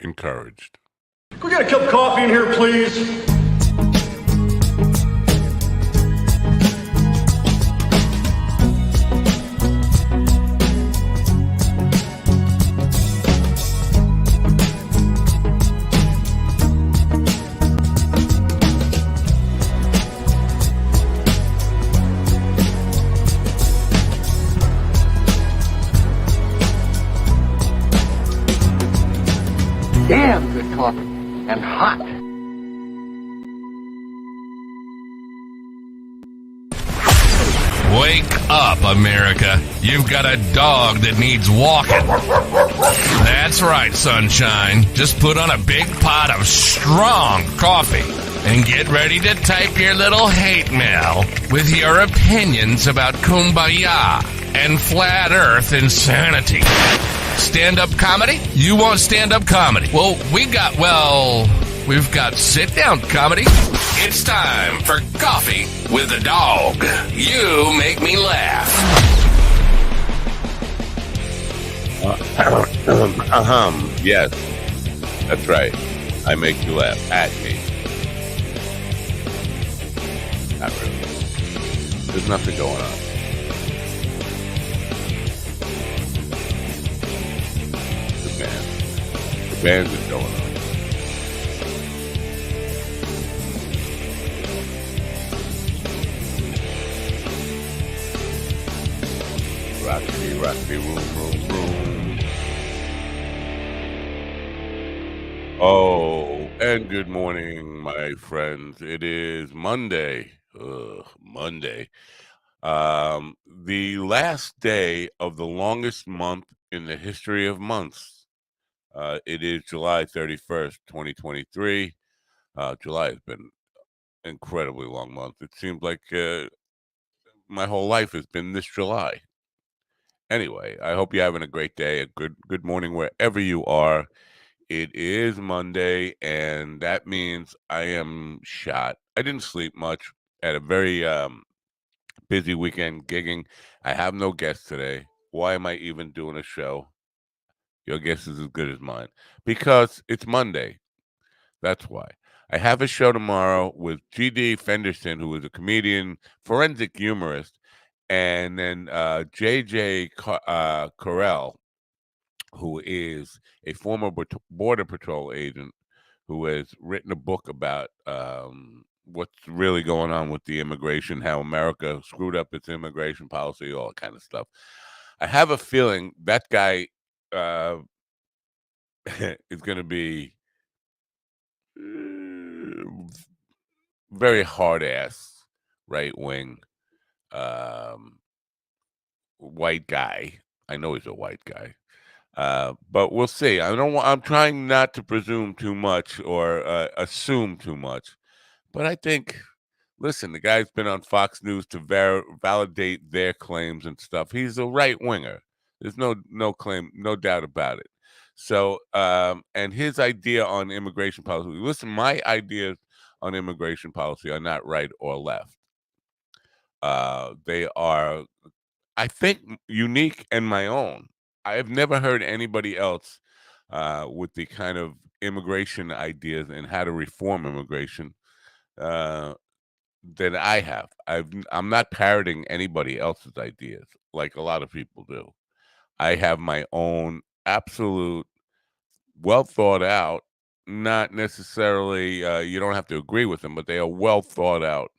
encouraged. Can we get a cup of coffee in here, please? Damn good coffee and hot. Wake up, America. You've got a dog that needs walking. That's right, sunshine. Just put on a big pot of strong coffee and get ready to type your little hate mail with your opinions about kumbaya and flat earth insanity. Stand-up comedy? You want stand-up comedy? Well, we've got sit-down comedy. It's time for Coffee with a Dog. You make me laugh. Yes, that's right. I make you laugh at me. Not really. There's nothing going on. The band is going on. Rocky, room. Oh, and good morning, my friends. It is Monday. Monday. The last day of the longest month in the history of months. It is July 31st, 2023. July has been an incredibly long month. It seems like my whole life has been this July. Anyway, I hope you're having a great day, a good morning wherever you are. It is Monday, and that means I am shot. I didn't sleep much. Had a very busy weekend gigging. I have no guests today. Why am I even doing a show? Your guess is as good as mine. Because it's Monday. That's why. I have a show tomorrow with G.D. Fenderson, who is a comedian, forensic humorist, and then J.J. Carell, who is a former Border Patrol agent who has written a book about what's really going on with the immigration, how America screwed up its immigration policy, all that kind of stuff. I have a feeling that guy is going to be very hard-ass, right-wing, white guy. I know he's a white guy. But we'll see. I'm trying not to presume too much or assume too much. But I think, listen, the guy's been on Fox News to validate their claims and stuff. He's a right winger. There's no claim, no doubt about it. So, and his idea on immigration policy. Listen, my ideas on immigration policy are not right or left. They are, I think, unique and my own. I have never heard anybody else with the kind of immigration ideas and how to reform immigration that I have. I'm not parroting anybody else's ideas like a lot of people do. I have my own absolute, well thought out, not necessarily, you don't have to agree with them, but they are well thought out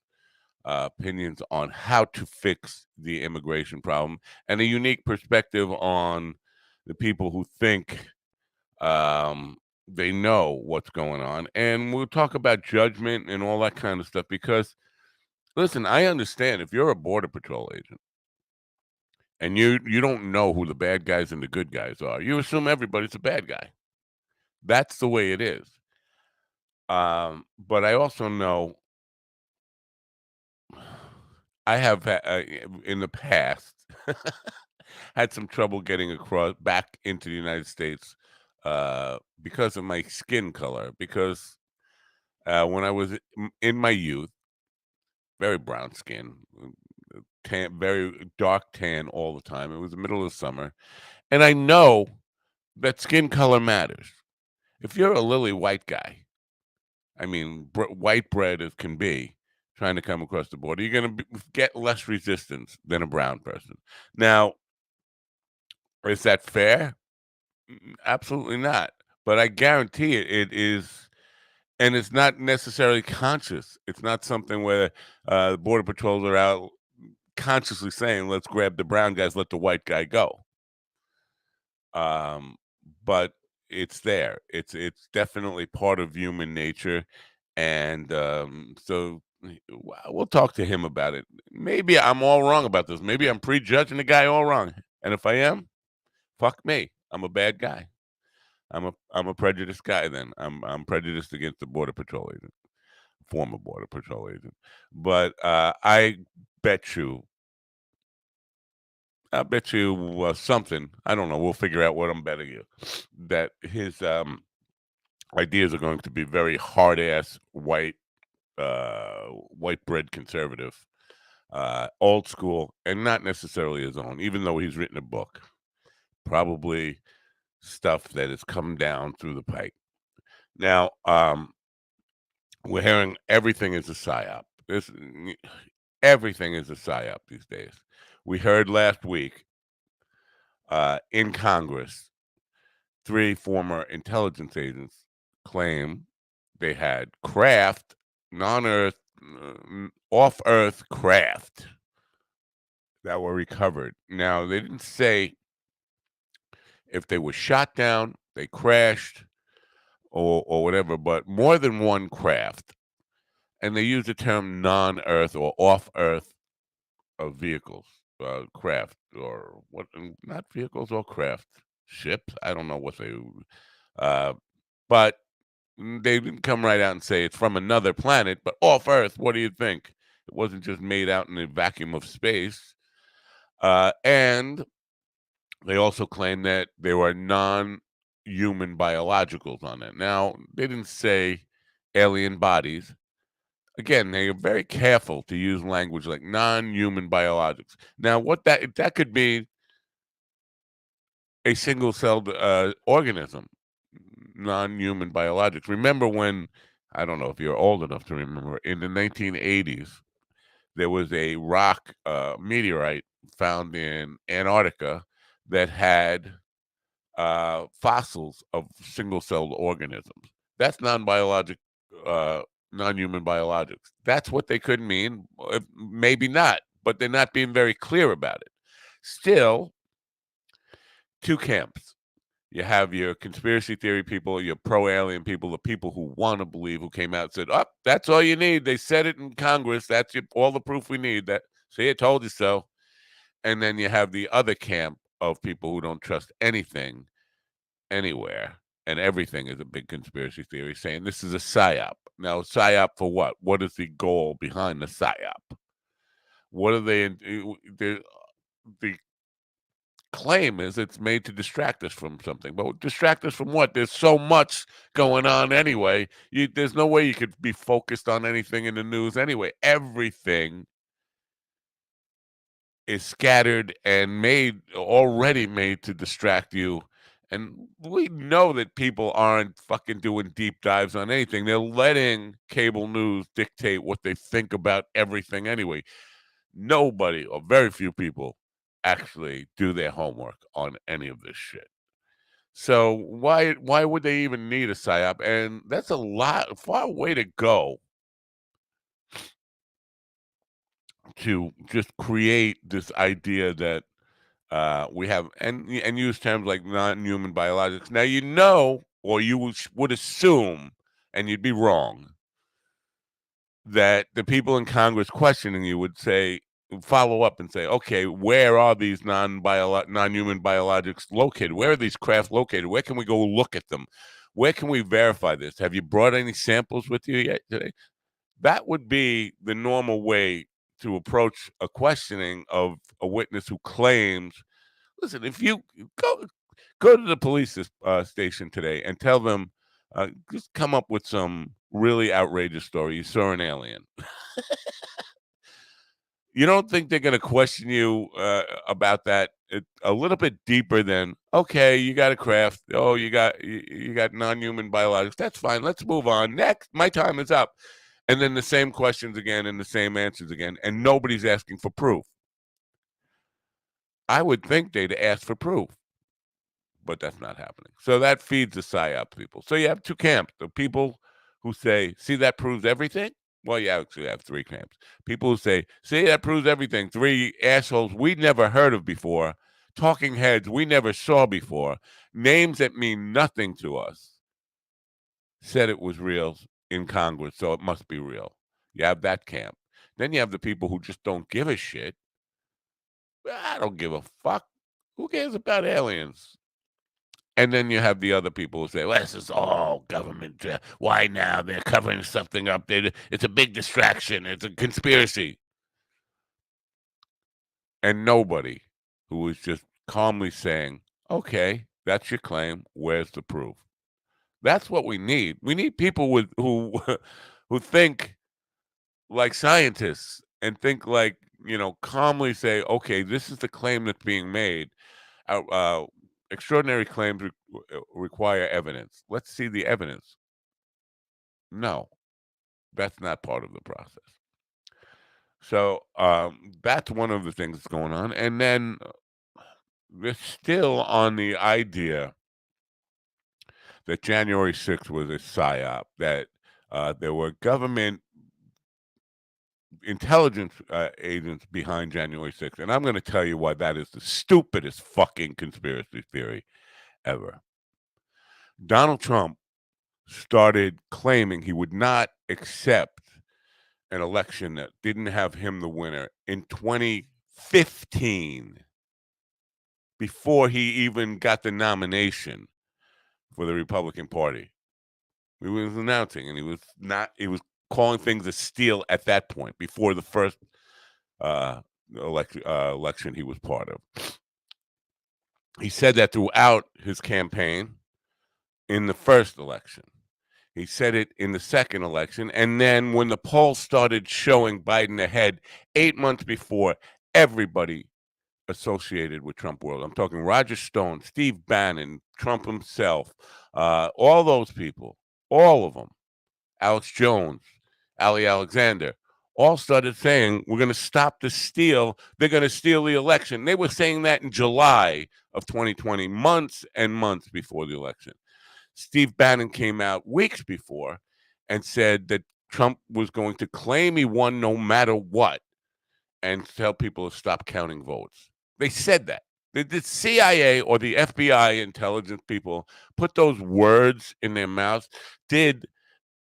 opinions on how to fix the immigration problem and a unique perspective on the people who think they know what's going on. And we'll talk about judgment and all that kind of stuff because, listen, I understand if you're a Border Patrol agent and you don't know who the bad guys and the good guys are, you assume everybody's a bad guy. That's the way it is. But I also know I have in the past had some trouble getting back into the United States because of my skin color. Because when I was in my youth, very brown skin, tan, very dark tan all the time. It was the middle of summer, and I know that skin color matters. if you're a lily white guy, I mean, white bread as can be, trying to come across the border, you're going to get less resistance than a brown person. Now, is that fair? Absolutely not. But I guarantee it is, and it's not necessarily conscious. It's not something where the border patrols are out consciously saying, "Let's grab the brown guys, let the white guy go." Um, but it's there. It's definitely part of human nature, and so we'll talk to him about it. Maybe I'm all wrong about this. Maybe I'm prejudging the guy all wrong, and if I am, fuck me. I'm a bad guy. I'm a prejudiced guy. Then I'm prejudiced against the border patrol agent, former border patrol agent. But I bet you something. I don't know. We'll figure out what I'm betting you. That his ideas are going to be very hard ass white bread conservative, old school, and not necessarily his own. Even though he's written a book, probably stuff that has come down through the pipe. Now, we're hearing everything is a psyop. Everything is a psyop these days. We heard last week in Congress, 3 former intelligence agents claim they had craft, non-Earth, off-Earth craft that were recovered. Now, they didn't say if they were shot down, they crashed, or whatever, but more than one craft. And they use the term non-Earth or off-Earth vehicles, craft, or what? Not vehicles or craft, ships. I don't know what they. Uh, but they didn't come right out and say it's from another planet, but off Earth. What do you think? It wasn't just made out in the vacuum of space. And they also claim that there were non-human biologicals on it. Now they didn't say alien bodies. Again, they are very careful to use language like non-human biologics. Now, what that could be a single-celled organism, non-human biologics. Remember when, I don't know if you're old enough to remember, in the 1980s, there was a rock meteorite found in Antarctica that had fossils of single-celled organisms. That's non-biologic, uh, non-human biologics. That's what they could mean. Maybe not, but they're not being very clear about it. Still, 2 camps. You have your conspiracy theory people, your pro-alien people, the people who want to believe, who came out and said, "Oh, that's all you need. They said it in Congress. That's all the proof we need. That see, I told you so." And then you have the other camp of people who don't trust anything anywhere, and everything is a big conspiracy theory, saying this is a psyop. Now, psyop for what? What is the goal behind the psyop? What are they? The claim is it's made to distract us from something, but distract us from what? There's so much going on anyway. There's no way you could be focused on anything in the news anyway. Everything is scattered and already made to distract you. And we know that people aren't fucking doing deep dives on anything. They're letting cable news dictate what they think about everything anyway. Nobody, or very few people, actually do their homework on any of this shit. So why would they even need a psyop? And that's a far way to go to just create this idea that we have, and use terms like non-human biologics. Now, or you would assume, and you'd be wrong, that the people in Congress questioning you would follow up and say, okay, where are these non-human biologics located? Where are these craft located? Where can we go look at them? Where can we verify this? Have you brought any samples with you yet today? That would be the normal way to approach a questioning of a witness who claims. Listen, if you go to the police station today and tell them, just come up with some really outrageous story. You saw an alien. You don't think they're going to question you about that a little bit deeper than, okay, you got a craft. Oh, you got non-human biologics. That's fine. Let's move on. Next, my time is up. And then the same questions again and the same answers again, and nobody's asking for proof. I would think they'd ask for proof, but that's not happening. So that feeds the psyop people. So you have two camps: the people who say, "See, that proves everything." Well, you actually have three camps. People who say, "See, that proves everything." Three assholes we never heard of before, talking heads we never saw before, names that mean nothing to us, said it was real in Congress, so it must be real. You have that camp. Then you have the people who just don't give a shit. I don't give a fuck. Who cares about aliens? And then you have the other people who say, well, this is all government. Why now? They're covering something up. It's a big distraction. It's a conspiracy. And nobody who is just calmly saying, okay, that's your claim. Where's the proof? That's what we need. We need people who who think like scientists and think like, calmly say, okay, this is the claim that's being made. Extraordinary claims require evidence. Let's see the evidence. No, that's not part of the process. So that's one of the things that's going on. And then they're still on the idea that January 6th was a psyop, that there were government intelligence agents behind January 6th. And I'm going to tell you why that is the stupidest fucking conspiracy theory ever. Donald Trump started claiming he would not accept an election that didn't have him the winner in 2015, before he even got the nomination for the Republican Party. He was announcing, and he was calling things a steal at that point, before the first election he was part of. He said that throughout his campaign in the first election. He said it in the second election. And then when the polls started showing Biden ahead 8 months before, everybody associated with Trump world, I'm talking Roger Stone, Steve Bannon, Trump himself, all those people, all of them, Alex Jones, Ali Alexander, all started saying, we're going to stop the steal. They're going to steal the election. They were saying that in July of 2020, months and months before the election. Steve Bannon came out weeks before and said that Trump was going to claim he won no matter what, and tell people to stop counting votes. They said that. The CIA or the FBI intelligence people put those words in their mouths. Did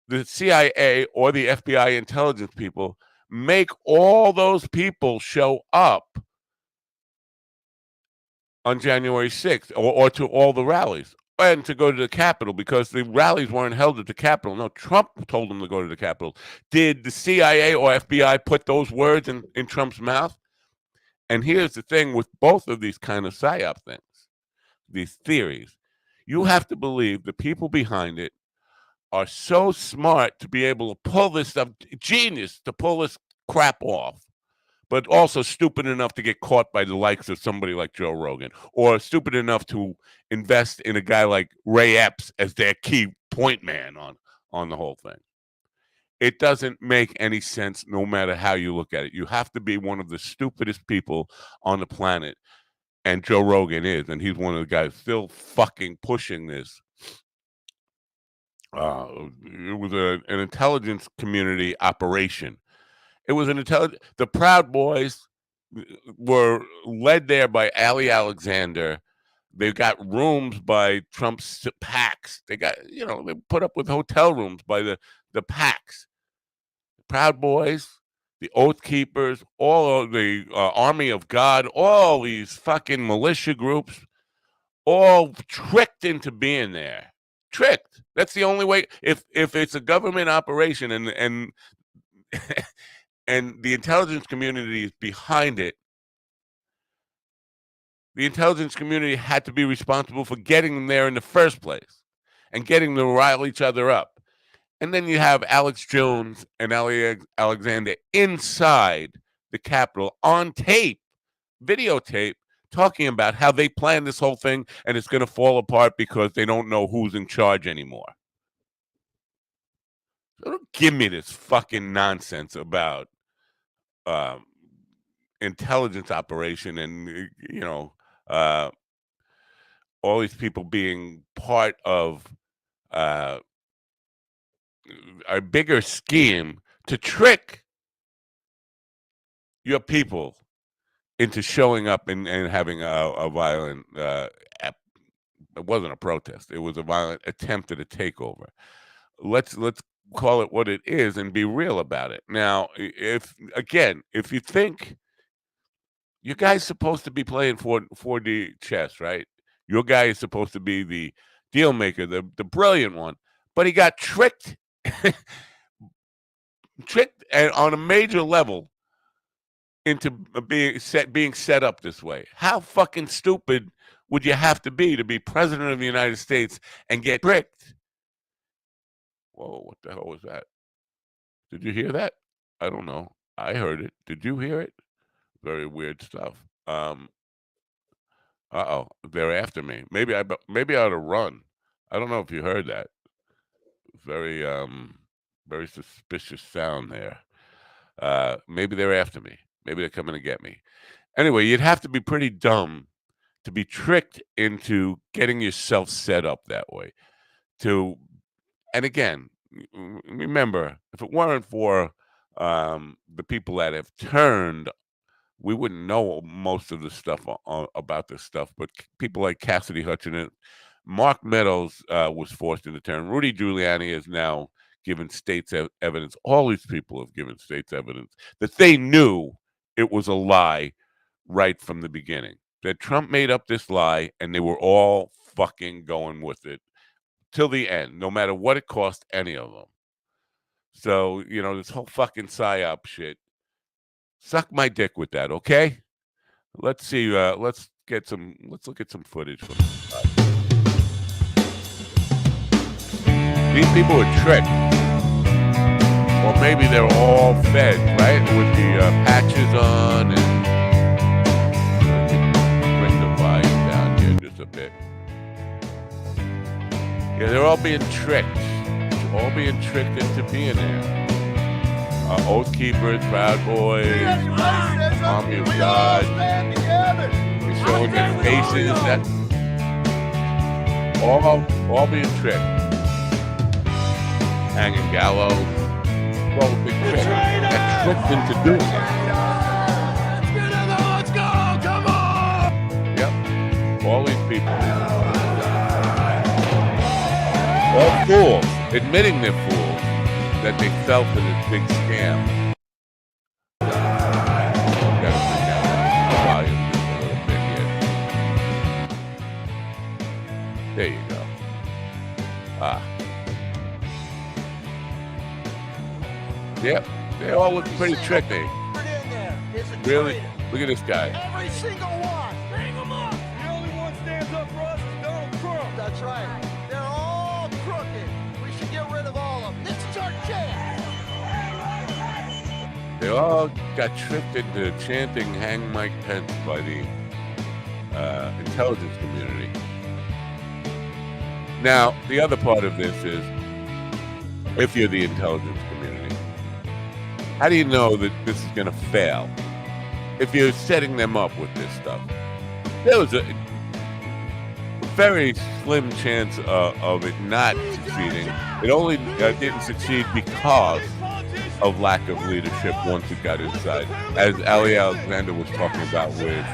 the CIA or the FBI intelligence people make all those people show up on January 6th or to all the rallies and to go to the Capitol, because the rallies weren't held at the Capitol? No, Trump told them to go to the Capitol. Did the CIA or FBI put those words in Trump's mouth? And here's the thing with both of these kind of psyop things, these theories. You have to believe the people behind it are so smart to be able to pull this stuff, genius to pull this crap off, but also stupid enough to get caught by the likes of somebody like Joe Rogan, or stupid enough to invest in a guy like Ray Epps as their key point man on the whole thing. It doesn't make any sense no matter how you look at it. You have to be one of the stupidest people on the planet, and Joe Rogan is, and he's one of the guys still fucking pushing this. It was an intelligence community operation. It was the Proud Boys were led there by Ali Alexander. They got rooms by Trump's PACs. They put up with hotel rooms by the PACs. Proud Boys, the Oath Keepers, all of the Army of God, all these fucking militia groups, all tricked into being there. Tricked. That's the only way. If it's a government operation and and the intelligence community is behind it, the intelligence community had to be responsible for getting them there in the first place and getting them to rile each other up. And then you have Alex Jones and Alexander inside the Capitol on tape, videotape, talking about how they planned this whole thing and it's going to fall apart because they don't know who's in charge anymore. So don't give me this fucking nonsense about intelligence operation and, all these people being part of a bigger scheme to trick your people into showing up and having a violent it wasn't a protest. It was a violent attempt at a takeover. Let's call it what it is and be real about it. Now, if you think your guy's supposed to be playing 4D chess, right? Your guy is supposed to be the deal maker, the brilliant one, but he got tricked and on a major level into being set up this way. How fucking stupid would you have to be president of the United States and get tricked? Whoa, what the hell was that? Did you hear that? I don't know. I heard it. Did you hear it? Very weird stuff. Uh-oh, they're after me. Maybe I ought to run. I don't know if you heard that. Very very suspicious sound there. Maybe they're after me. Maybe they're coming to get me. Anyway, you'd have to be pretty dumb to be tricked into getting yourself set up that way. And again, remember, if it weren't for the people that have turned, we wouldn't know most of the stuff about this stuff. But people like Cassidy Hutchinson, Mark Meadows was forced into turn. Rudy Giuliani has now given states evidence. All these people have given states evidence that they knew it was a lie right from the beginning. That Trump made up this lie and they were all fucking going with it till the end, no matter what it cost any of them. So, this whole fucking psyop shit, suck my dick with that, okay? Let's see, let's look at some footage from this guy. These people are tricked. Or maybe they're all fed, right? With the patches on and bring the volume down here just a bit. Yeah, they're all being tricked. All being tricked into being there. Oath Keepers, Proud Boys, Army of God. You're showing their faces. That's all being tricked. Hanging gallows. All big trick. Got tricked into doing it. Let's go! Come on! Yep. All these people. All fools. Admitting they're fools, that they fell for this big scam. Gotta bring down the volume just a little bit here. There you go. Yep, they all look pretty tricky. Really? Look at this guy. Every single one. Bring them up. The only one stands up for us is Donald Trump. That's right. They're all crooked. We should get rid of all of them. This is our chance. They all got tricked into chanting "Hang Mike Pence" by the intelligence community. Now, the other part of this is, if you're the intelligence community, how do you know that this is going to fail? If you're setting them up with this stuff, there was a very slim chance of it not succeeding. It only didn't succeed because of lack of leadership once it got inside, as Ali Alexander was talking about with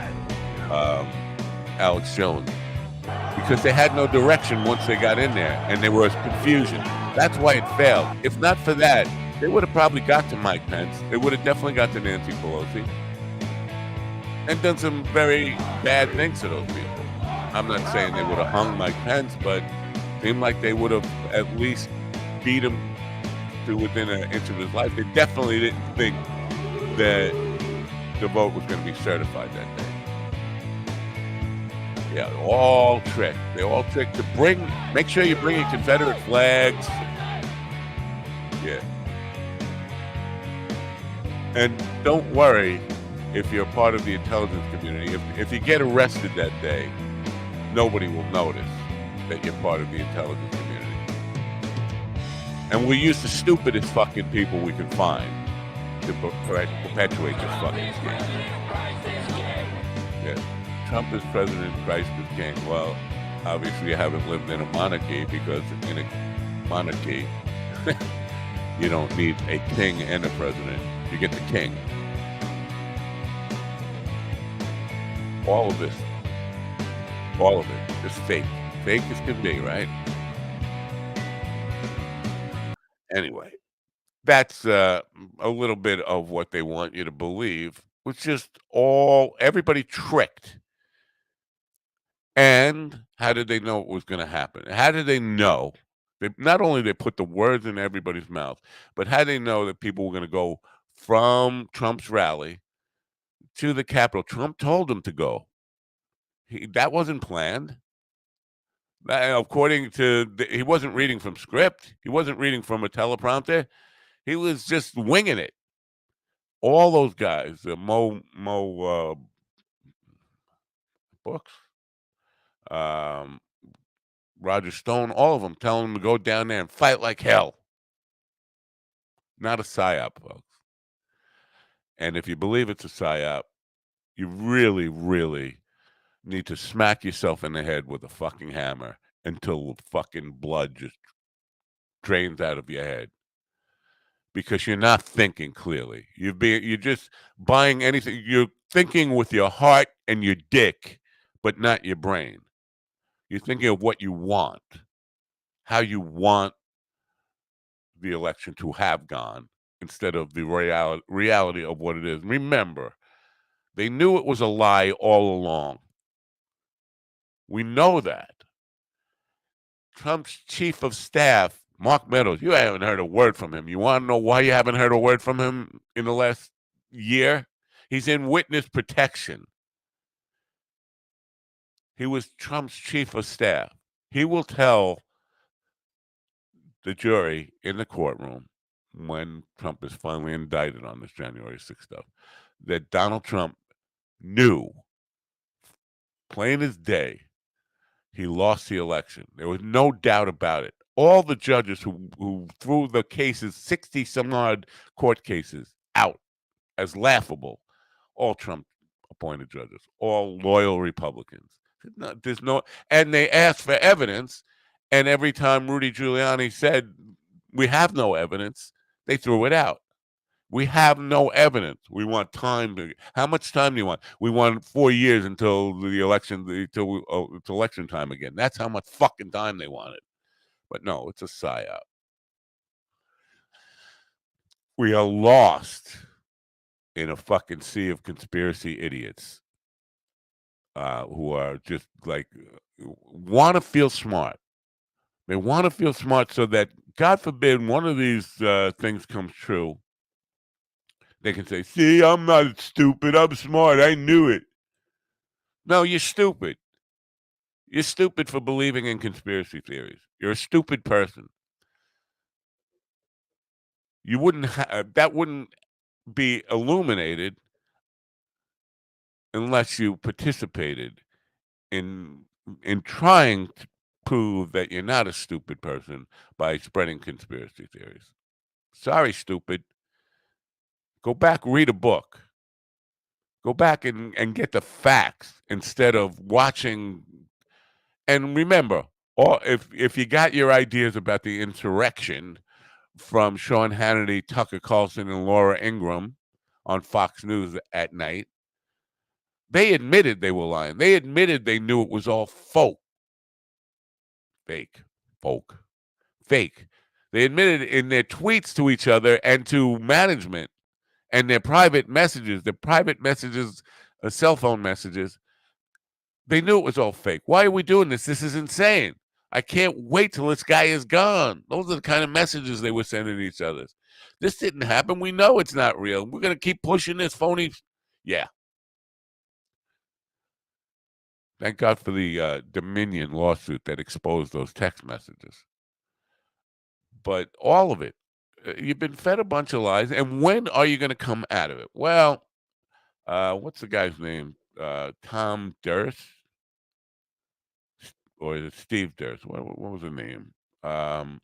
Alex Jones, because they had no direction once they got in there, and there was confusion. That's why it failed. If not for that, they would have probably got to Mike Pence. They would have definitely got to Nancy Pelosi and done some very bad things to those people. I'm not saying they would have hung Mike Pence, but it seemed like they would have at least beat him to within an inch of his life. They definitely didn't think that the vote was going to be certified that day. Yeah, all tricked. They all tricked to make sure you bring your Confederate flags. Yeah. And don't worry if you're part of the intelligence community. If you get arrested that day, nobody will notice that you're part of the intelligence community. And we use the stupidest fucking people we can find to perpetuate this fucking scam. Yeah. Trump is president, Christ is king. Well, obviously you haven't lived in a monarchy, because in a monarchy, you don't need a king and a president. You get the king. All of it is fake. Fake as can be, right? Anyway, that's a little bit of what they want you to believe. Was just everybody tricked. And how did they know it was going to happen? How did they know? Not only they put the words in everybody's mouth, but how did they know that people were going to go from Trump's rally to the Capitol? Trump told them to go. That wasn't planned. According to he wasn't reading from script. He wasn't reading from a teleprompter. He was just winging it. All those guys, Mo Books, um, Roger Stone, all of them telling him to go down there and fight like hell. Not a psyop, folks. And if you believe it's a psyop, you really, really need to smack yourself in the head with a fucking hammer until the fucking blood just drains out of your head. Because you're not thinking clearly. You're just buying anything. You're thinking with your heart and your dick, but not your brain. You're thinking of what you want, how you want the election to have gone, instead of the reality of what it is. Remember, they knew it was a lie all along. We know that. Trump's chief of staff, Mark Meadows, you haven't heard a word from him. You want to know why you haven't heard a word from him in the last year? He's in witness protection. He was Trump's chief of staff. He will tell the jury in the courtroom, when Trump is finally indicted on this January 6th stuff, that Donald Trump knew, plain as day, he lost the election. There was no doubt about it. All the judges who threw the cases, 60 some odd court cases, out as laughable, all Trump appointed judges, all loyal Republicans. There's no, and they asked for evidence, and every time Rudy Giuliani said, we have no evidence, they threw it out. We have no evidence. We want time. How much time do you want? We want 4 years until the election, it's election time again. That's how much fucking time they wanted. But no, it's a psyop. We are lost in a fucking sea of conspiracy idiots who are just like, want to feel smart. They want to feel smart so that, God forbid, one of these things comes true. They can say, see, I'm not stupid. I'm smart. I knew it. No, you're stupid. You're stupid for believing in conspiracy theories. You're a stupid person. You wouldn't that wouldn't be illuminated unless you participated in trying to prove that you're not a stupid person by spreading conspiracy theories. Sorry, stupid. Go back, read a book. Go back and get the facts instead of watching. And remember, if you got your ideas about the insurrection from Sean Hannity, Tucker Carlson, and Laura Ingraham on Fox News at night, they admitted they were lying. They admitted they knew it was all fake. They admitted in their tweets to each other and to management, and their private messages, cell phone messages, they knew it was all fake. Why are we doing this? This is insane. I can't wait till this guy is gone. Those are the kind of messages they were sending each other. This didn't happen. We know it's not real. We're going to keep pushing this phony. Yeah. Thank God for the Dominion lawsuit that exposed those text messages. But all of it, you've been fed a bunch of lies, and when are you going to come out of it? Well, what's the guy's name? Tom Durst, or is it Steve Durst? What was the name? Um,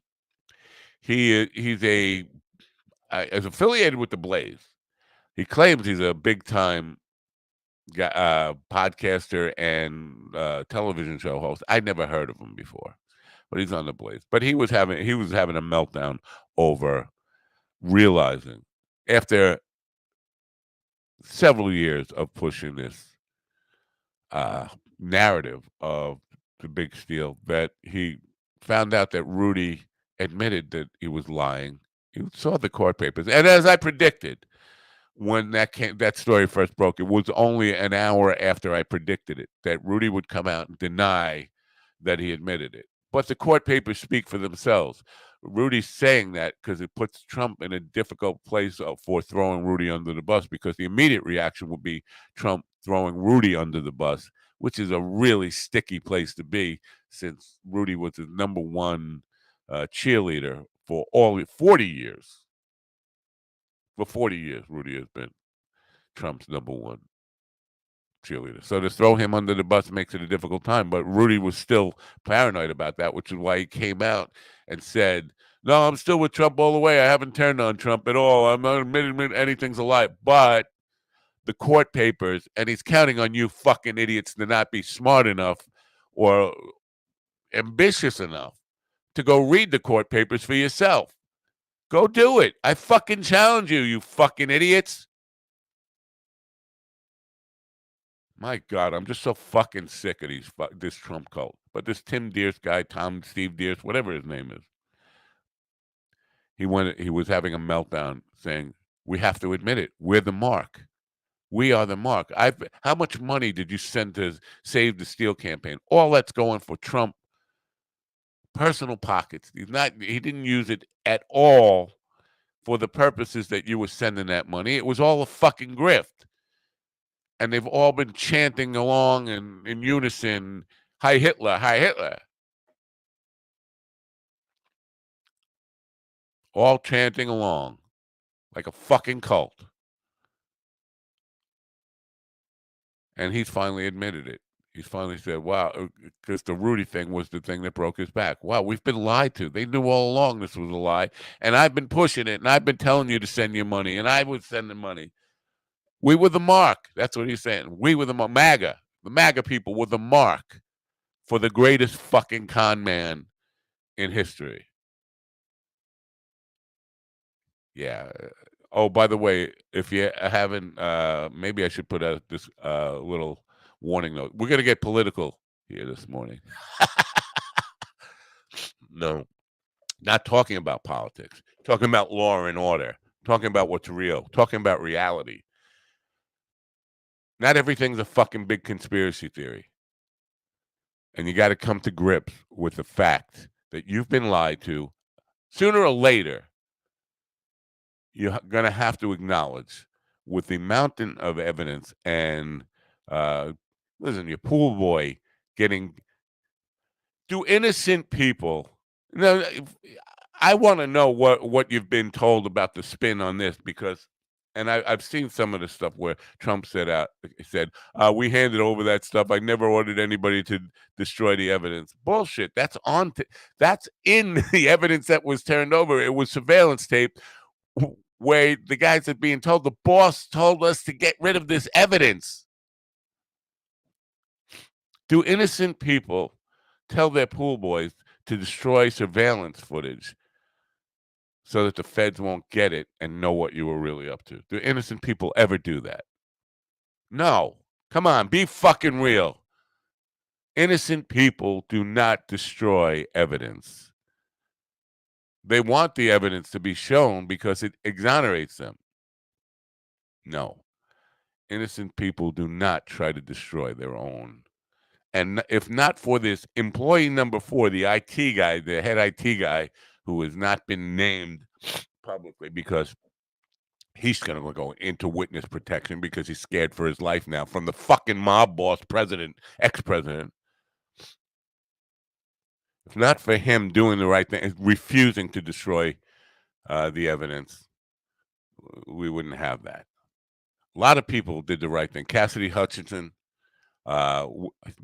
he's is affiliated with the Blaze. He claims he's a big time podcaster and television show host. I'd never heard of him before, but he's on the Blaze. But he was having a meltdown over realizing, after several years of pushing this narrative of the big steal, that he found out that Rudy admitted that he was lying. He saw the court papers, and as I predicted, when that story first broke, it was only an hour after I predicted it that Rudy would come out and deny that he admitted it. But the court papers speak for themselves. Rudy's saying that because it puts Trump in a difficult place for throwing Rudy under the bus, because the immediate reaction would be Trump throwing Rudy under the bus, which is a really sticky place to be, since Rudy was the number one cheerleader for 40 years. For 40 years, Rudy has been Trump's number one cheerleader. So to throw him under the bus makes it a difficult time. But Rudy was still paranoid about that, which is why he came out and said, "No, I'm still with Trump all the way. I haven't turned on Trump at all. I'm not admitting anything's a lie." But the court papers, and he's counting on you fucking idiots to not be smart enough or ambitious enough to go read the court papers for yourself. Go do it. I fucking challenge you, you fucking idiots. My God, I'm just so fucking sick of this Trump cult. But this Tim Deers guy, Steve Deers, whatever his name is, he was having a meltdown saying, "We have to admit it. We're the mark. We are the mark." How much money did you send to Save the Steal campaign? All that's going for Trump personal pockets. He didn't use it at all for the purposes that you were sending that money. It was all a fucking grift. And they've all been chanting along in unison, "Hi Hitler, hi Hitler." All chanting along like a fucking cult. And he's finally admitted it. He's finally said, "Wow," because the Rudy thing was the thing that broke his back. "Wow, we've been lied to. They knew all along this was a lie. And I've been pushing it, and I've been telling you to send your money, and I was sending money. We were the mark." That's what he's saying. We were the MAGA. The MAGA people were the mark for the greatest fucking con man in history. Yeah. Oh, by the way, if you haven't, maybe I should put out this little warning note. We're going to get political here this morning. No, not talking about politics, talking about law and order, talking about what's real, talking about reality. Not everything's a fucking big conspiracy theory. And you got to come to grips with the fact that you've been lied to. Sooner or later, you're going to have to acknowledge, with the mountain of evidence and, listen, your pool boy getting, do innocent people, I want to know what you've been told about the spin on this, because, and I've seen some of the stuff where Trump said, "We handed over that stuff. I never ordered anybody to destroy the evidence." Bullshit. That's that's in the evidence that was turned over. It was surveillance tape where the guys are being told, "The boss told us to get rid of this evidence." Do innocent people tell their pool boys to destroy surveillance footage so that the feds won't get it and know what you were really up to? Do innocent people ever do that? No. Come on, be fucking real. Innocent people do not destroy evidence. They want the evidence to be shown because it exonerates them. No. Innocent people do not try to destroy their own. And if not for this employee number 4, the IT guy, the head IT guy, who has not been named publicly because he's going to go into witness protection because he's scared for his life now from the fucking mob boss president, ex-president. If not for him doing the right thing, refusing to destroy the evidence, we wouldn't have that. A lot of people did the right thing. Cassidy Hutchinson. Now,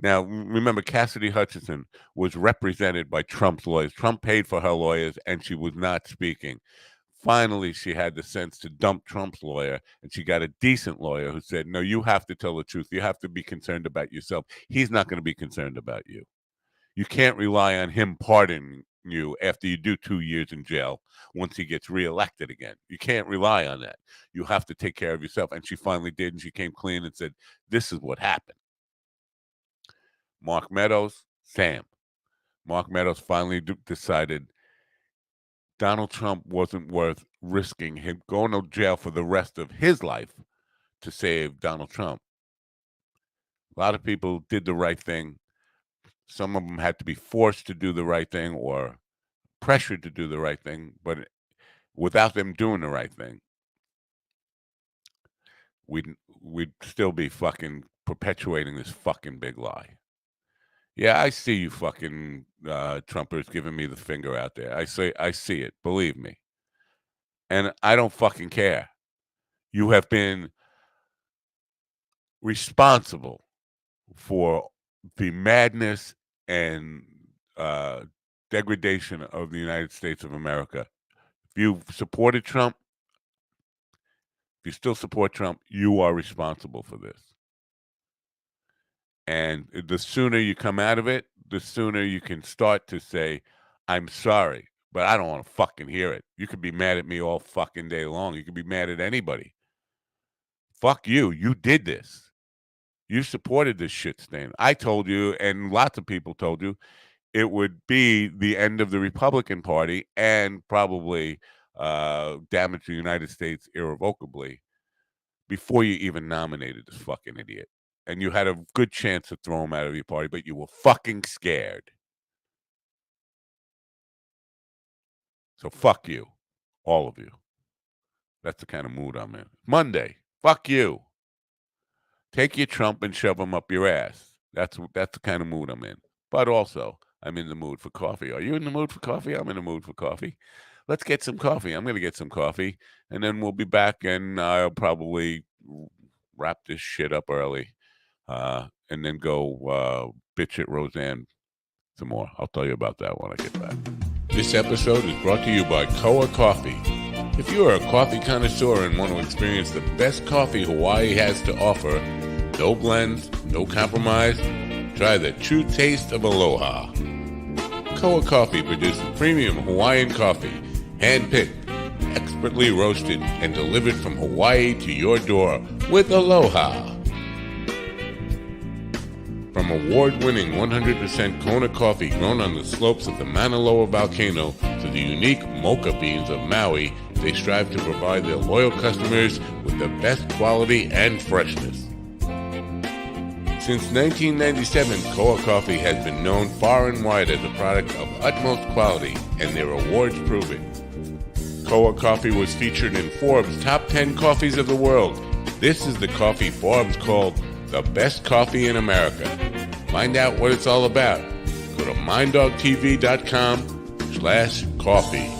remember, Cassidy Hutchinson was represented by Trump's lawyers. Trump paid for her lawyers, and she was not speaking. Finally, she had the sense to dump Trump's lawyer, and she got a decent lawyer who said, no, you have to tell the truth. You have to be concerned about yourself. He's not going to be concerned about you. You can't rely on him pardoning you after you do 2 years in jail once he gets reelected again. You can't rely on that. You have to take care of yourself. And she finally did, and she came clean and said, this is what happened. Mark Meadows, Sam. Mark Meadows finally decided Donald Trump wasn't worth risking him going to jail for the rest of his life to save Donald Trump. A lot of people did the right thing. Some of them had to be forced to do the right thing or pressured to do the right thing, but without them doing the right thing, we'd still be fucking perpetuating this fucking big lie. Yeah, I see you fucking Trumpers giving me the finger out there. I see it, believe me. And I don't fucking care. You have been responsible for the madness and degradation of the United States of America. If you supported Trump, if you still support Trump, you are responsible for this. And the sooner you come out of it, the sooner you can start to say, I'm sorry, but I don't want to fucking hear it. You could be mad at me all fucking day long. You could be mad at anybody. Fuck you. You did this. You supported this shit stain. I told you, and lots of people told you, it would be the end of the Republican Party and probably damage the United States irrevocably before you even nominated this fucking idiot. And you had a good chance to throw him out of your party, but you were fucking scared. So fuck you, all of you. That's the kind of mood I'm in. Monday, fuck you. Take your Trump and shove him up your ass. That's the kind of mood I'm in. But also, I'm in the mood for coffee. Are you in the mood for coffee? I'm in the mood for coffee. Let's get some coffee. I'm going to get some coffee, and then we'll be back, and I'll probably wrap this shit up early, and then go bitch at Roseanne some more. I'll tell you about that when I get back. This episode is brought to you by Koa Coffee. If you are a coffee connoisseur and want to experience the best coffee Hawaii has to offer, no blends, no compromise, try the true taste of aloha. Koa Coffee produces premium Hawaiian coffee, hand-picked, expertly roasted, and delivered from Hawaii to your door with aloha. From award-winning 100% Kona coffee grown on the slopes of the Mauna Loa volcano to the unique mocha beans of Maui, they strive to provide their loyal customers with the best quality and freshness. Since 1997, Koa Coffee has been known far and wide as a product of utmost quality, and their awards prove it. Koa Coffee was featured in Forbes' Top 10 Coffees of the World. This is the coffee Forbes called the best coffee in America. Find out what it's all about. Go to minddogtv.com/coffee.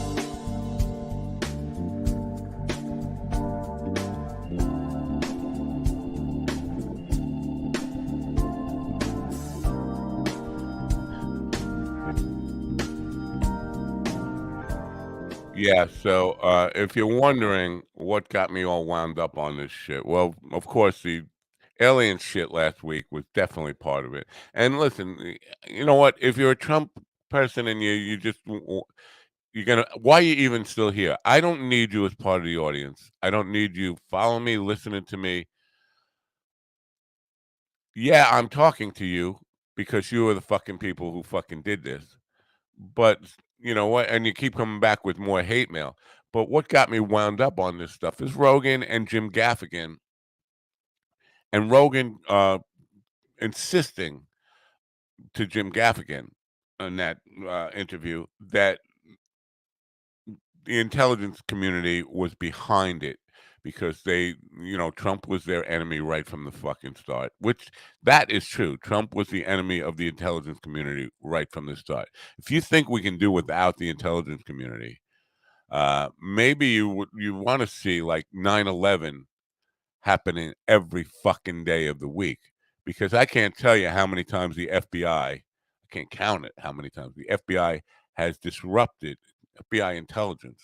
Yeah, so if you're wondering what got me all wound up on this shit, well, of course, the alien shit last week was definitely part of it. And listen, you know what? If you're a Trump person and you just you're gonna, why are you even still here? I don't need you as part of the audience. I don't need you following me, listening to me. Yeah, I'm talking to you because you are the fucking people who fucking did this. But you know what? And you keep coming back with more hate mail. But what got me wound up on this stuff is Rogan and Jim Gaffigan. And Rogan insisting to Jim Gaffigan in that interview that the intelligence community was behind it because they, Trump was their enemy right from the fucking start, which that is true. Trump was the enemy of the intelligence community right from the start. If you think we can do without the intelligence community, Maybe you want to see like 9/11 happening every fucking day of the week, because I can't tell you how many times the FBI, I can't count it, how many times the FBI has disrupted, FBI intelligence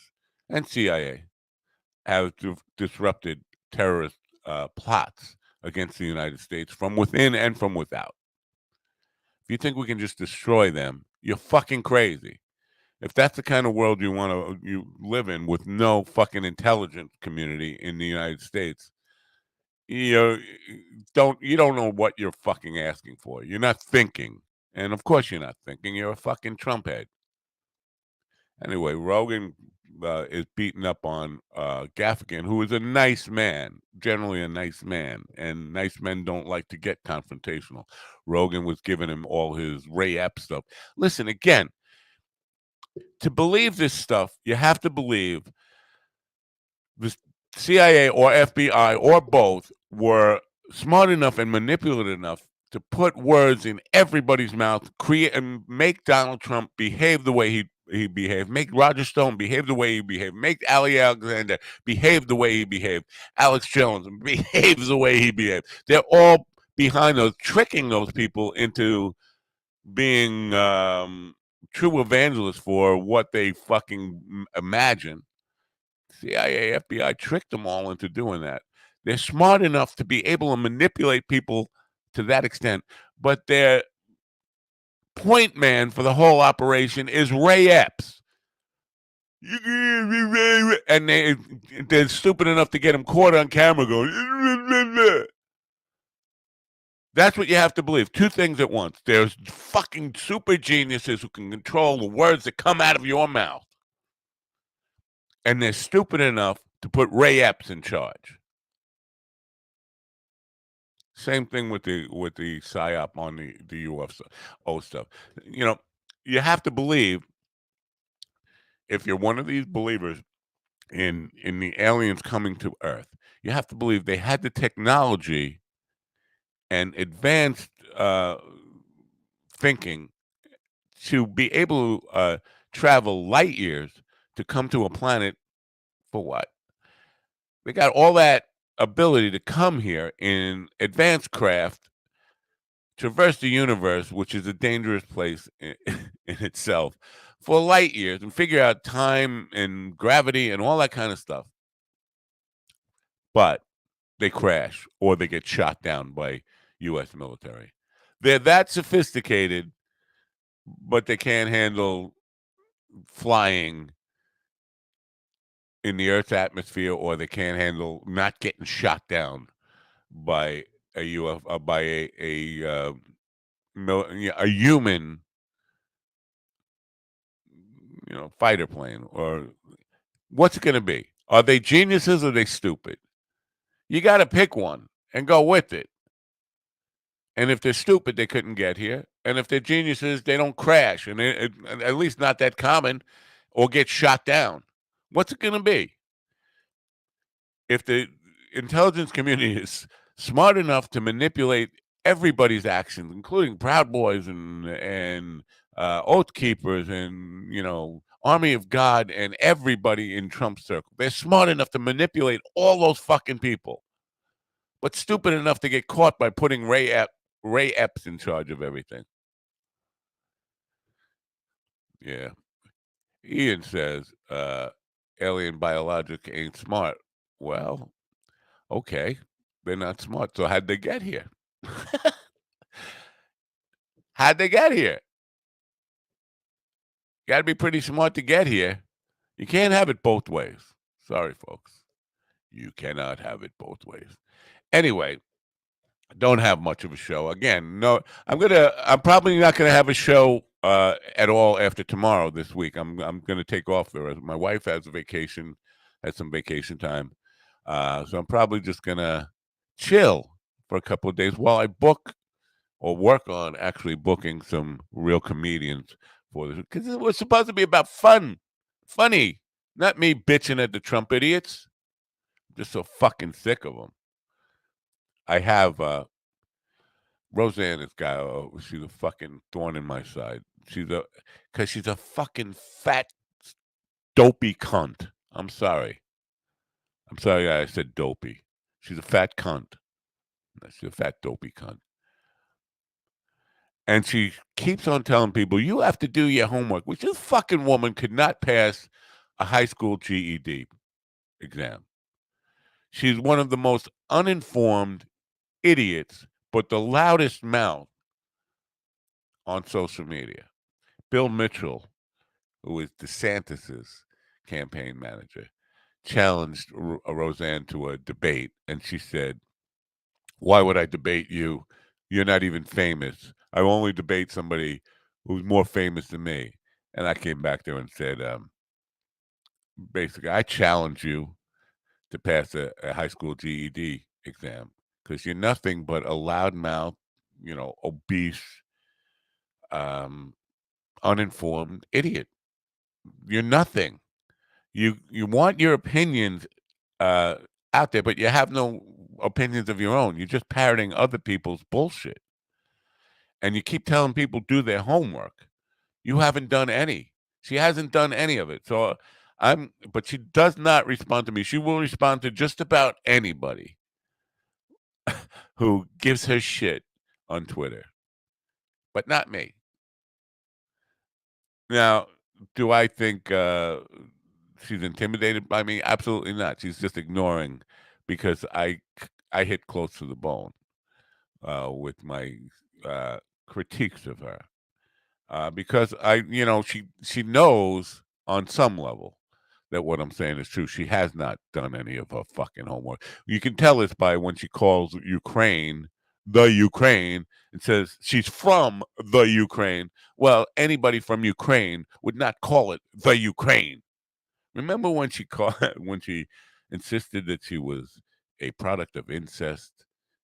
and CIA have disrupted terrorist plots against the United States from within and from without. If you think we can just destroy them, you're fucking crazy. If that's the kind of world you live in, with no fucking intelligence community in the United States, you don't know what you're fucking asking for. You're not thinking, and of course you're not thinking. You're a fucking Trump head. Anyway, Rogan is beating up on Gaffigan, who is a nice man, generally a nice man, and nice men don't like to get confrontational. Rogan was giving him all his Ray Epps stuff. Listen, again, to believe this stuff, you have to believe the CIA or FBI or both were smart enough and manipulative enough to put words in everybody's mouth, create and make Donald Trump behave the way he behaved, make Roger Stone behave the way he behaved, make Ali Alexander behave the way he behaved, Alex Jones behaves the way he behaved. They're all behind those, tricking those people into being true evangelists for what they fucking imagine. CIA, FBI tricked them all into doing that. They're smart enough to be able to manipulate people to that extent, but their point man for the whole operation is Ray Epps. And they're stupid enough to get him caught on camera going. That's what you have to believe. Two things at once. There's fucking super geniuses who can control the words that come out of your mouth. And they're stupid enough to put Ray Epps in charge. Same thing with the psyop on the UFO stuff. You have to believe, if you're one of these believers in the aliens coming to Earth, you have to believe they had the technology and advanced thinking to be able to travel light years to come to a planet for what? They got all that ability to come here in advanced craft, traverse the universe, which is a dangerous place in itself, for light years, and figure out time and gravity and all that kind of stuff. But they crash or they get shot down by U.S. military. They're that sophisticated, but they can't handle flying in the Earth's atmosphere, or they can't handle not getting shot down by a UFO, by a human, fighter plane. Or what's it going to be? Are they geniuses or are they stupid? You got to pick one and go with it. And if they're stupid, they couldn't get here. And if they're geniuses, they don't crash, and at least not that common, or get shot down. What's it going to be? If the intelligence community is smart enough to manipulate everybody's actions, including Proud Boys and Oath Keepers and Army of God and everybody in Trump's circle, they're smart enough to manipulate all those fucking people, but stupid enough to get caught by putting Ray Epps in charge of everything. Yeah. Ian says, alien biologic ain't smart. Well, okay. They're not smart. So how'd they get here? How'd they get here? Got to be pretty smart to get here. You can't have it both ways. Sorry, folks. You cannot have it both ways. Anyway, don't have much of a show. Again, no, I'm probably not gonna have a show at all after tomorrow this week. I'm gonna take off the rest. My wife has some vacation time. So I'm probably just gonna chill for a couple of days while I book or work on actually booking some real comedians for this, because it was supposed to be about funny, not me bitching at the Trump idiots. I'm just so fucking sick of them. I have Roseanne is guy. She's a fucking thorn in my side. Because she's a fucking fat dopey cunt. I'm sorry. I'm sorry I said dopey. She's a fat cunt. She's a fat dopey cunt. And she keeps on telling people, you have to do your homework, which this fucking woman could not pass a high school GED exam. She's one of the most uninformed idiots, but the loudest mouth on social media. Bill Mitchell, who is DeSantis's campaign manager, challenged Roseanne to a debate, and she said, "Why would I debate you? You're not even famous. I will only debate somebody who's more famous than me." And I came back there and said, basically, I challenge you to pass a high school GED exam because you're nothing but a loudmouth, obese, um, uninformed idiot. You're nothing. You want your opinions uh, out there, but you have no opinions of your own. You're just parroting other people's bullshit, and you keep telling people do their homework. You haven't done any. She hasn't done any of it. So but she does not respond to me. She will respond to just about anybody who gives her shit on Twitter, but not me. Now, do I think she's intimidated by me? Absolutely not. She's just ignoring because I hit close to the bone with my critiques of her. Because she knows on some level that what I'm saying is true. She has not done any of her fucking homework. You can tell this by when she calls Ukraine the Ukraine and says she's from the Ukraine. Well, anybody from Ukraine would not call it the Ukraine. Remember when she when she insisted that she was a product of incest,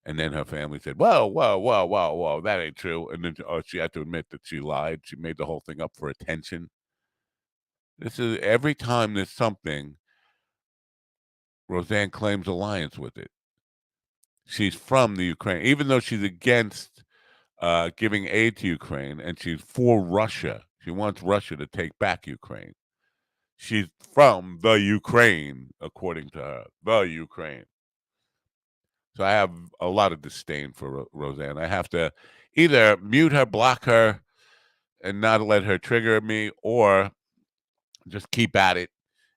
and then her family said, "Whoa, whoa, whoa, whoa, whoa, that ain't true." And then she had to admit that she lied. She made the whole thing up for attention. This is every time there's something, Roseanne claims alliance with it. She's from the Ukraine, even though she's against giving aid to Ukraine, and she's for Russia. She wants Russia to take back Ukraine. She's from the Ukraine, according to her, the Ukraine. So I have a lot of disdain for Roseanne. I have to either mute her, block her, and not let her trigger me, or just keep at it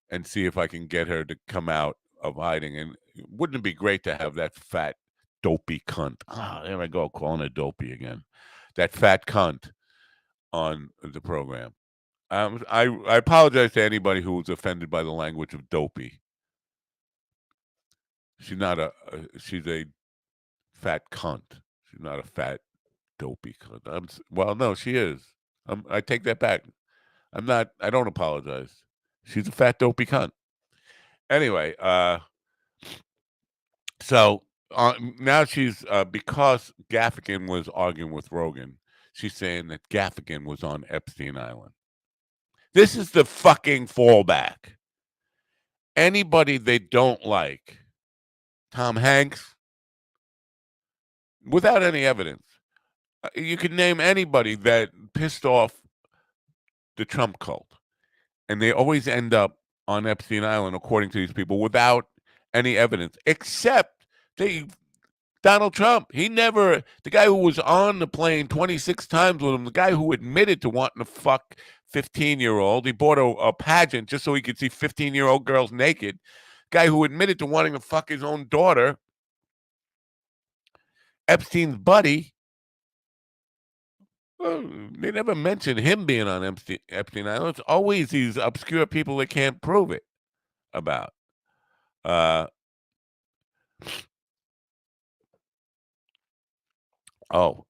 and see if I can get her to come out of hiding. And wouldn't it be great to have that fat, dopey cunt? Ah, there I go, calling her dopey again. That fat cunt on the program. I apologize to anybody who was offended by the language of dopey. She's not she's a fat cunt. She's not a fat dopey cunt. Well, no, she is. I take that back. I'm not. I don't apologize. She's a fat dopey cunt. Anyway, so now she's because Gaffigan was arguing with Rogan. She's saying that Gaffigan was on Epstein Island. This is the fucking fallback. Anybody they don't like, Tom Hanks, without any evidence. You can name anybody that pissed off the Trump cult, and they always end up on Epstein Island, according to these people, without any evidence, except Donald Trump. He never, the guy who was on the plane 26 times with him, the guy who admitted to wanting to fuck 15-year-old, he bought a pageant just so he could see 15-year-old girls naked, guy who admitted to wanting to fuck his own daughter, Epstein's buddy. They never mention him being on Epstein Island. It's always these obscure people that can't prove it about. Oh,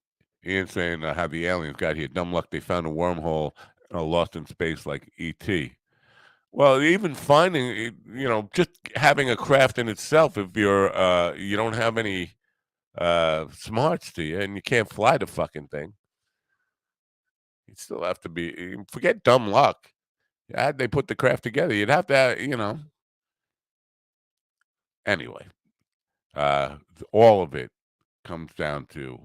Ian's saying how the aliens got here. Dumb luck. They found a wormhole lost in space like E.T. Well, even finding, just having a craft in itself, if you don't have any smarts to you and you can't fly the fucking thing, you still have to forget dumb luck. How'd they put the craft together? You'd have to, anyway, all of it comes down to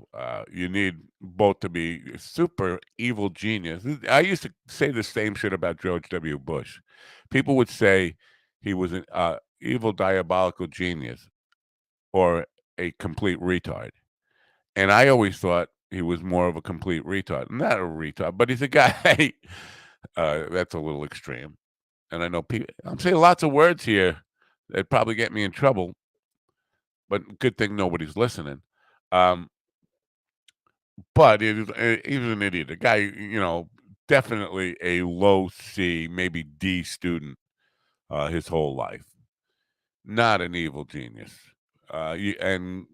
you need both to be a super evil genius. I used to say the same shit about George W. Bush. People would say he was an evil, diabolical genius or a complete retard. And I always thought he was more of a complete retard. Not a retard, but he's a guy that's a little extreme. And I know people, I'm saying lots of words here that probably get me in trouble, but good thing nobody's listening. Um, but he was an idiot. A guy, definitely a low C, maybe D student his whole life. Not an evil genius. And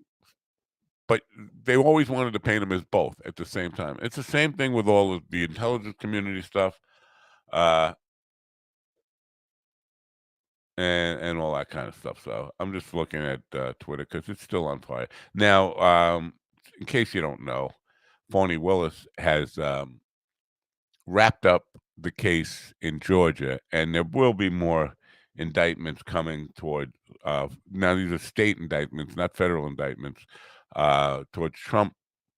but they always wanted to paint him as both at the same time. It's the same thing with all of the intelligence community stuff, uh, and all that kind of stuff. So I'm just looking at Twitter because it's still on fire now. In case you don't know, Phony Willis has wrapped up the case in Georgia, and there will be more indictments coming toward. Now these are state indictments, not federal indictments, towards Trump,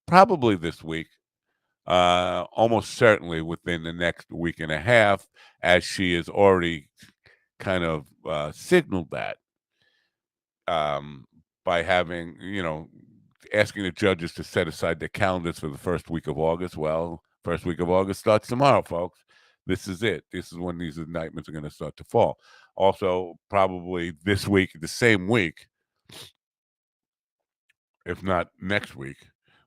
probably this week. Almost certainly within the next week and a half, as she has already kind of signaled that um, by having, asking the judges to set aside their calendars for the first week of August. Well, first week of August starts tomorrow, folks. This is it. This is when these indictments are going to start to fall. Also, probably this week, the same week, if not next week,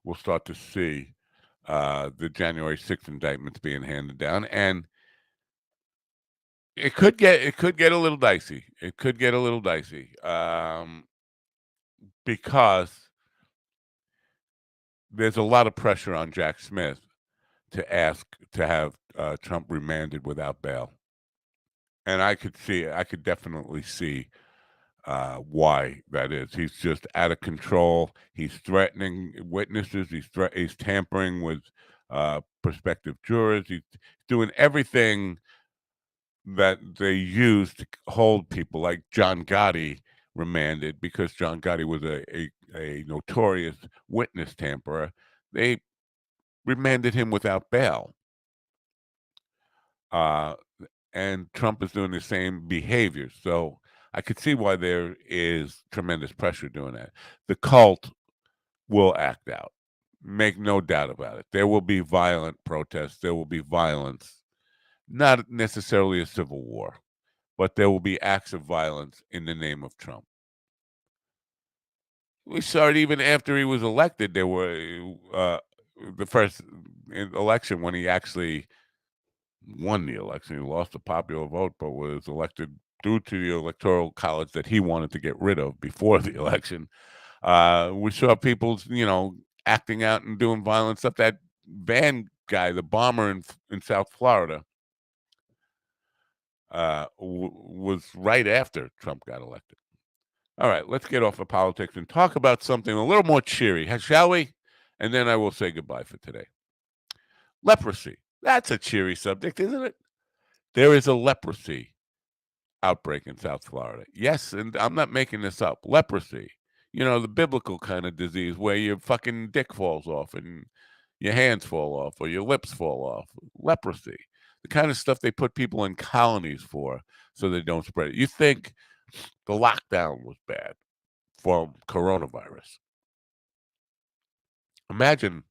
we'll start to see the January 6th indictments being handed down, and it could get a little dicey. It could get a little dicey because there's a lot of pressure on Jack Smith to ask to have Trump remanded without bail, and I could definitely see why that is. He's just out of control. He's threatening witnesses. He's tampering with prospective jurors. He's doing everything that they use to hold people like John Gotti remanded because John Gotti was a notorious witness tamperer. They remanded him without bail. Uh, and Trump is doing the same behavior. So I could see why there is tremendous pressure doing that. The cult will act out. Make no doubt about it. There will be violent protests. There will be violence. Not necessarily a civil war, but there will be acts of violence in the name of Trump. We saw it even after he was elected. There were the first election when he actually won the election. He lost the popular vote, but was elected due to the electoral college that he wanted to get rid of before the election. We saw people, acting out and doing violent stuff. That van guy, the bomber in South Florida, was right after Trump got elected. All right, let's get off of politics and talk about something a little more cheery, shall we? And then I will say goodbye for today. Leprosy. That's a cheery subject, isn't it? There is a leprosy outbreak in South Florida. Yes, and I'm not making this up. Leprosy. The biblical kind of disease where your fucking dick falls off and your hands fall off or your lips fall off. Leprosy. The kind of stuff they put people in colonies for so they don't spread it. You think the lockdown was bad for coronavirus. Imagine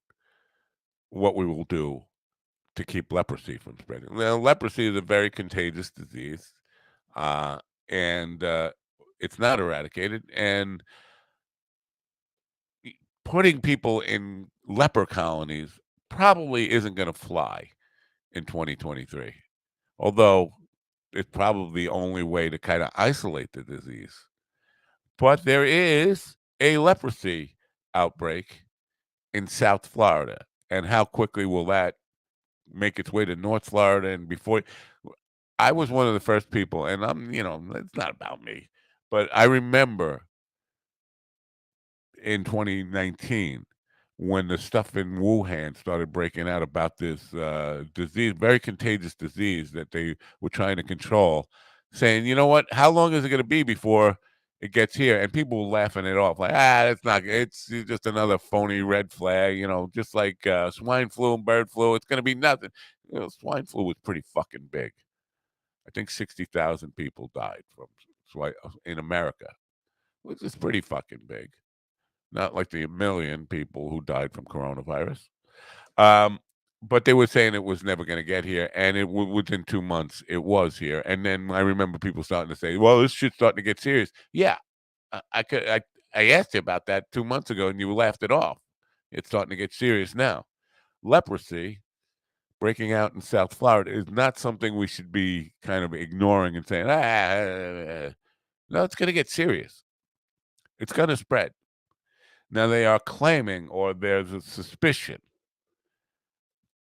what we will do to keep leprosy from spreading. Now, leprosy is a very contagious disease, and it's not eradicated. And putting people in leper colonies probably isn't going to fly in 2023, although it's probably the only way to kind of isolate the disease. But there is a leprosy outbreak in South Florida. And how quickly will that make its way to North Florida? And before I was one of the first people, and it's not about me, but I remember in 2019 when the stuff in Wuhan started breaking out about this disease, very contagious disease that they were trying to control, saying, you know what, how long is it going to be before it gets here, and people were laughing it off, like, that's not. It's just another phony red flag, just like swine flu and bird flu. It's going to be nothing. Swine flu was pretty fucking big. I think 60,000 people died from swine in America, which is pretty fucking big. Not like the million people who died from coronavirus. But they were saying it was never going to get here, and within 2 months it was here. And then I remember people starting to say, "Well, this shit's starting to get serious." Yeah, I asked you about that 2 months ago, and you laughed it off. It's starting to get serious now. Leprosy breaking out in South Florida is not something we should be kind of ignoring and saying, no, it's going to get serious. It's going to spread. Now, they are claiming, or there's a suspicion,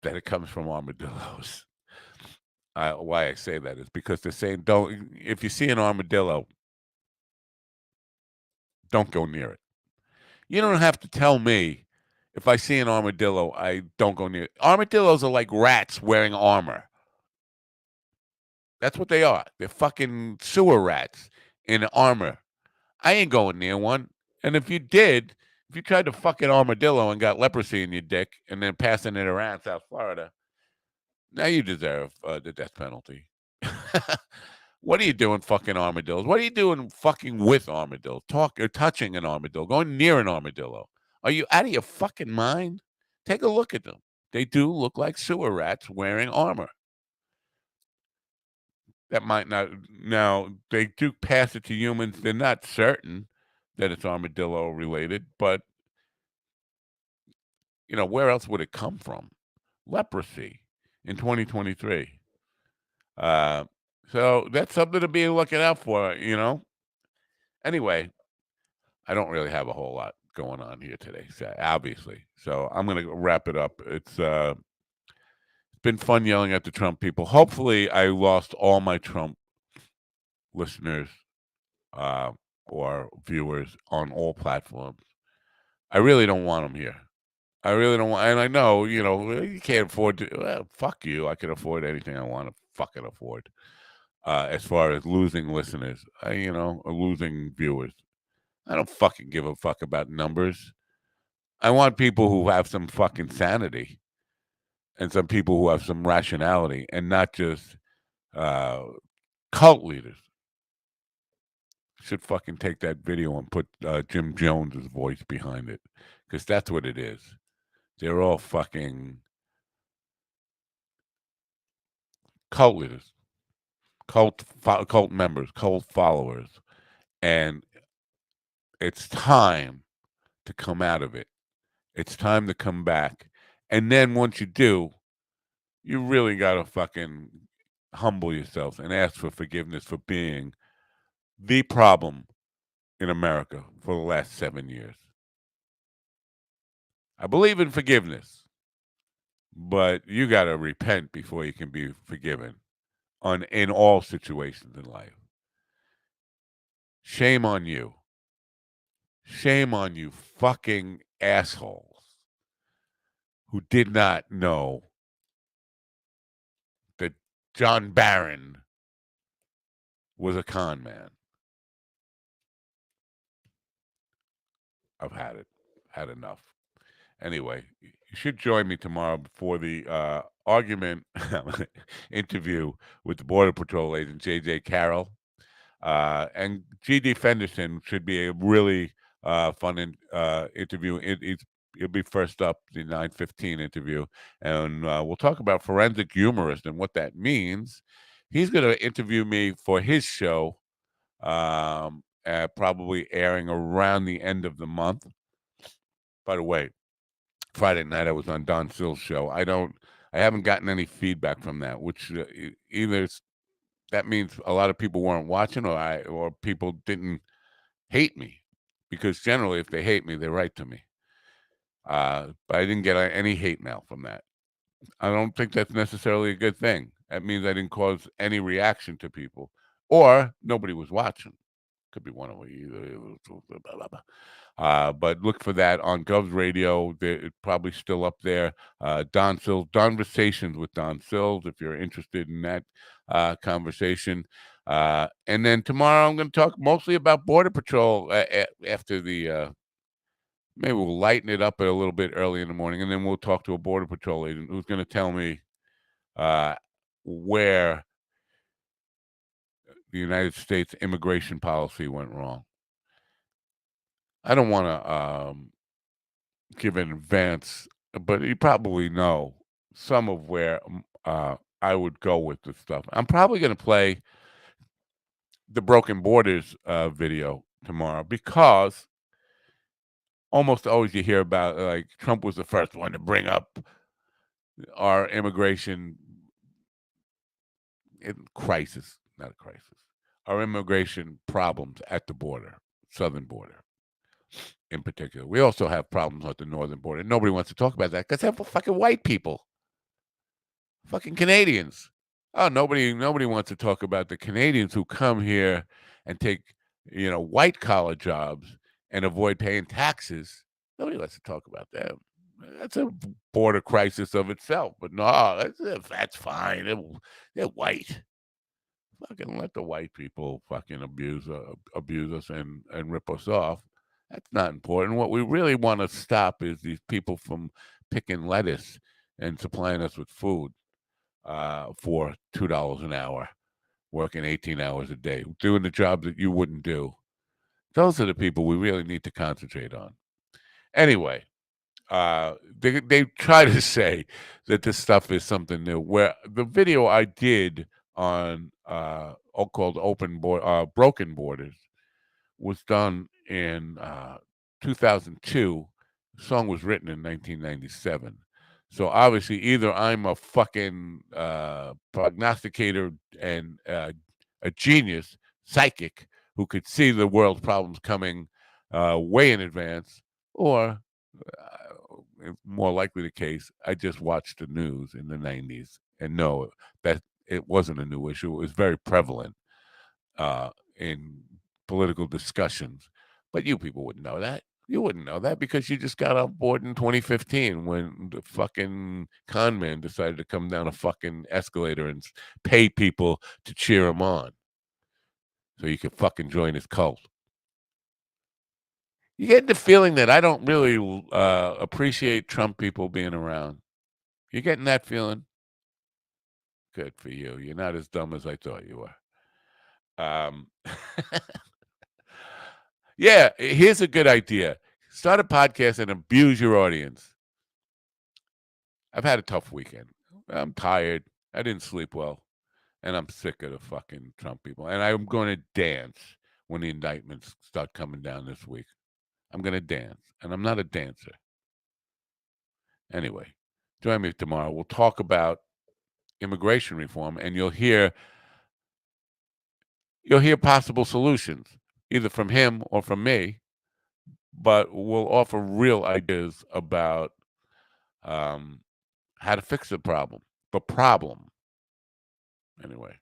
that it comes from armadillos. Why I say that is because they're saying, if you see an armadillo, don't go near it. You don't have to tell me if I see an armadillo, I don't go near it. Armadillos are like rats wearing armor. That's what they are. They're fucking sewer rats in armor. I ain't going near one. And if you tried to fuck an armadillo and got leprosy in your dick and then passing it around South Florida, now you deserve the death penalty. What are you doing fucking armadillos? What are you doing fucking with armadillos? Touching an armadillo, going near an armadillo. Are you out of your fucking mind? Take a look at them. They do look like sewer rats wearing armor. That might not. Now, they do pass it to humans. They're not certain that it's armadillo related, but, where else would it come from? Leprosy in 2023. So that's something to be looking out for, Anyway, I don't really have a whole lot going on here today, obviously. So I'm going to wrap it up. It's been fun yelling at the Trump people. Hopefully, I lost all my Trump listeners or viewers on all platforms. I really don't want them here. I really don't want, and I know, you can't afford to. Well, fuck you. I can afford anything I want to fucking afford. As far as losing listeners, or losing viewers, I don't fucking give a fuck about numbers. I want people who have some fucking sanity and some people who have some rationality and not just cult leaders. Should fucking take that video and put Jim Jones's voice behind it, because that's what it is. They're all fucking cult leaders, cult members, cult followers, and it's time to come out of it. It's time to come back, and then once you do, you really gotta fucking humble yourself and ask for forgiveness for being the problem in America for the last 7 years. I believe in forgiveness, but you got to repent before you can be forgiven in all situations in life. Shame on you. Shame on you fucking assholes who did not know that John Barron was a con man. I've had enough. Anyway, you should join me tomorrow for the argument interview with the Border Patrol agent, J.J. Carroll. And G.D. Fenderson should be a really fun interview. It'll be first up, the 9:15 interview. And we'll talk about forensic humorist and what that means. He's going to interview me for his show, probably airing around the end of the month. By the way, Friday night I was on Don Sill's show. I haven't gotten any feedback from that, which either that means a lot of people weren't watching, or people didn't hate me, because generally if they hate me, they write to me. But I didn't get any hate mail from that. I don't think that's necessarily a good thing. That means I didn't cause any reaction to people, or nobody was watching. Could be one of you. But look for that on Gov's Radio. It's probably still up there. Don Sills, Conversations with Don Sills, if you're interested in that conversation. And then tomorrow I'm going to talk mostly about Border Patrol after the maybe we'll lighten it up a little bit early in the morning, and then we'll talk to a Border Patrol agent who's going to tell me where the United States immigration policy went wrong. I don't want to give an advance, but you probably know some of where I would go with this stuff. I'm probably going to play the Broken Borders video tomorrow because almost always you hear about like Trump was the first one to bring up our immigration crisis, not a crisis, our immigration problems at the border, southern border in particular. We also have problems at the northern border. Nobody wants to talk about that because they're fucking white people, fucking Canadians. Oh, nobody wants to talk about the Canadians who come here and take, white collar jobs and avoid paying taxes. Nobody wants to talk about them. That's a border crisis of itself. But no, that's fine. They're white. Fucking let the white people fucking abuse us and rip us off. That's not important. What we really want to stop is these people from picking lettuce and supplying us with food for $2 an hour, working 18 hours a day, doing the jobs that you wouldn't do. Those are the people we really need to concentrate on. Anyway, they try to say that this stuff is something new. Where the video I did on called Broken Borders was done in 2002. The song was written in 1997. So obviously, either I'm a fucking prognosticator and a genius, psychic, who could see the world's problems coming way in advance, or more likely the case, I just watched the news in the 90s and know that it wasn't a new issue. It was very prevalent in political discussions. But you people wouldn't know that. You wouldn't know that because you just got on board in 2015 when the fucking con man decided to come down a fucking escalator and pay people to cheer him on so you could fucking join his cult. You get the feeling that I don't really appreciate Trump people being around. You getting that feeling? Good for you. You're not as dumb as I thought you were. Yeah, here's a good idea. Start a podcast and abuse your audience. I've had a tough weekend. I'm tired. I didn't sleep well. And I'm sick of the fucking Trump people. And I'm going to dance when the indictments start coming down this week. I'm going to dance. And I'm not a dancer. Anyway, join me tomorrow. We'll talk about immigration reform, and you'll hear possible solutions, either from him or from me, but we'll offer real ideas about how to fix the problem. Anyway,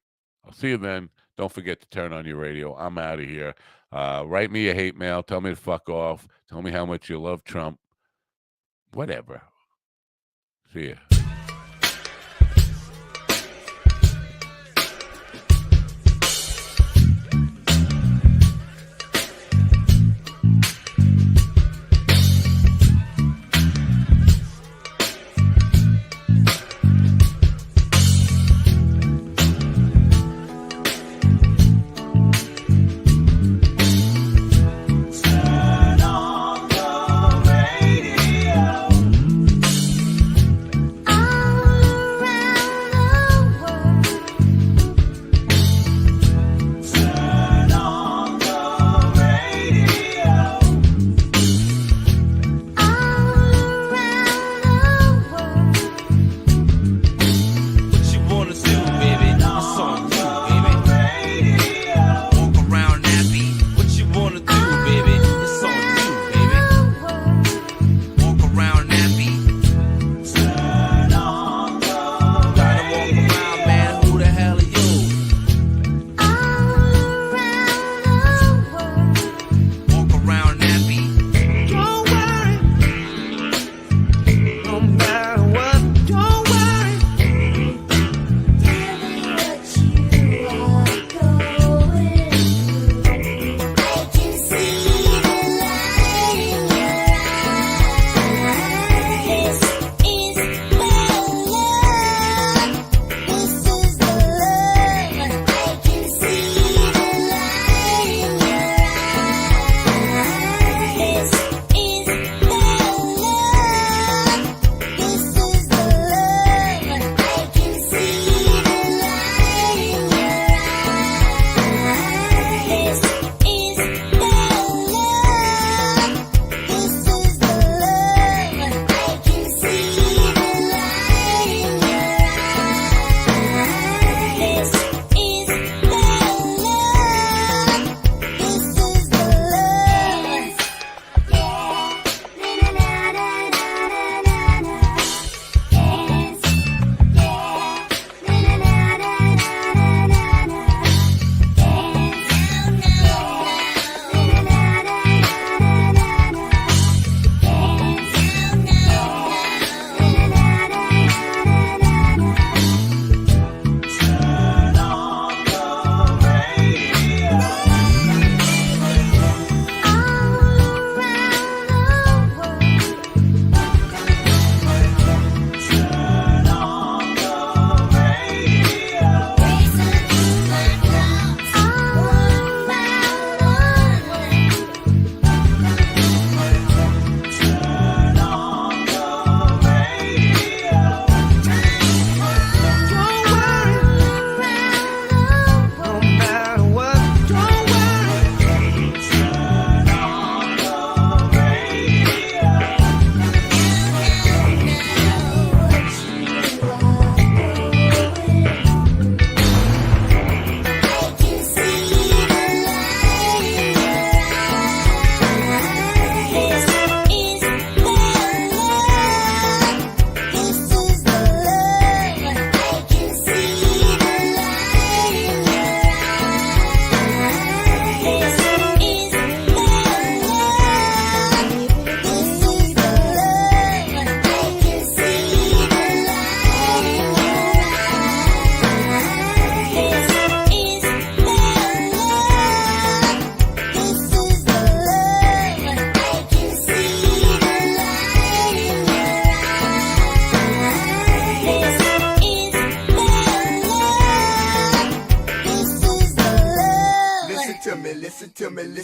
I'll see you then. Don't forget to turn on your radio. I'm out of here. Write me a hate mail. Tell me to fuck off. Tell me how much you love Trump. Whatever. See ya.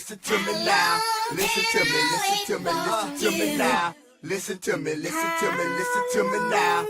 listen to me now. Listen to me, listen to me, listen to me now. Listen to me, listen to me, listen to me now.